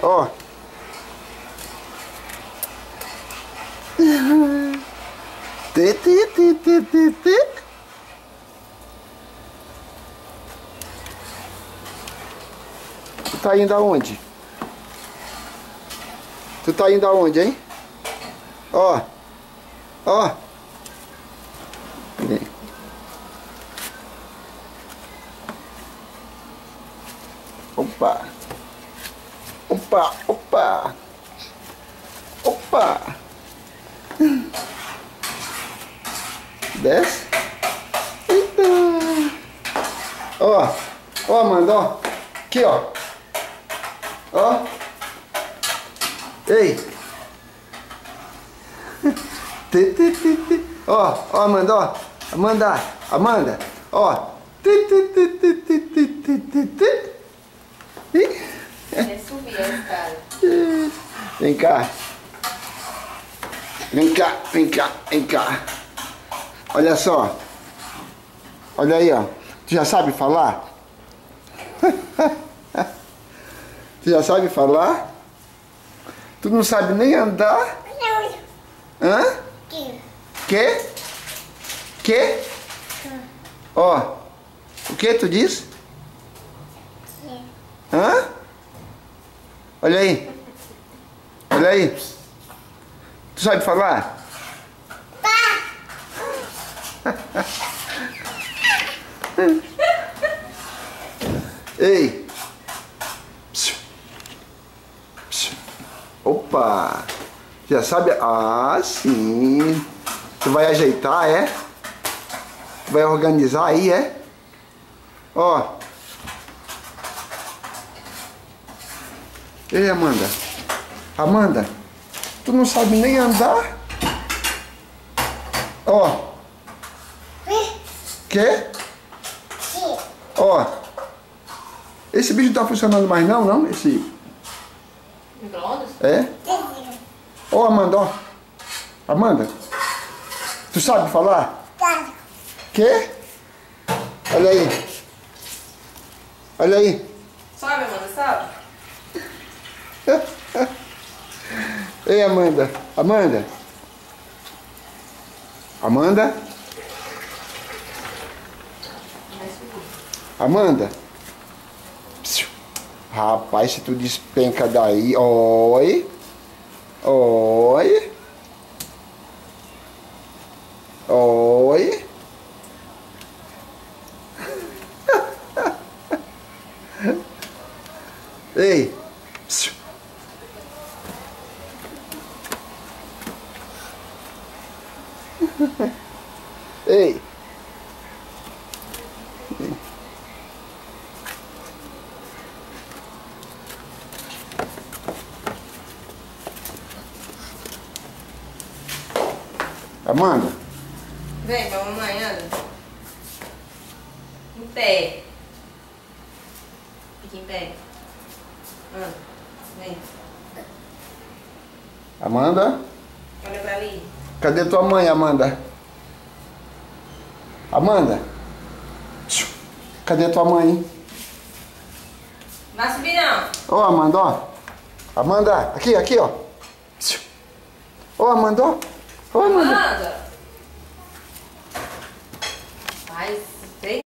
Ó. Tê, tê, tê, tê, tê, tê. Tu tá indo aonde? Tu tá indo aonde, hein? Ó. Ó. Opa. Opa, opa. Opa. Desce. Eita. Ó. Ó, Amanda, ó. Aqui, ó. Ó. Ei. Tê, tê, tê, tê. Ó, ó, Amanda, ó. Amanda, Amanda, ó. Tê, tê, tê, tê, tê, tê, tê, tê, tê. É subir a escada. Vem cá. Vem cá, vem cá, vem cá. Olha só. Olha aí, ó. Tu já sabe falar? Tu já sabe falar? Tu não sabe nem andar? Hã? Que? Que? Ó. O que tu disse? Hã? Olha aí. Olha aí. Tu sabe falar? Ei. Opa. Já sabe? Ah, sim. Tu vai ajeitar, é? Tu vai organizar aí, é? Ó. Ei, Amanda. Amanda, tu não sabe nem andar? Ó. Quê? Ó. Esse bicho não tá funcionando mais não? Esse... Micro-ondas? É? Ó, Amanda, ó. Amanda, tu sabe falar? Quê? Olha aí. Olha aí. Sobe, Amanda, sobe. Ei, Amanda. Amanda. Amanda. Amanda. Psiu. Rapaz, se tu despenca daí. Oi. Oi. Oi. Ei. Psiu. Ei. Amanda. Vem, pra mamãe, anda. Em pé. Fica em pé. Anda. Vem. Amanda. Olha pra ali. Cadê tua mãe, Amanda? Amanda. Cadê tua mãe? Não vai subir não. Ó, Amanda, ó. Amanda, aqui, aqui, ó. Ó, Amanda, ó. Ó, Amanda. Amanda. Vai, vem.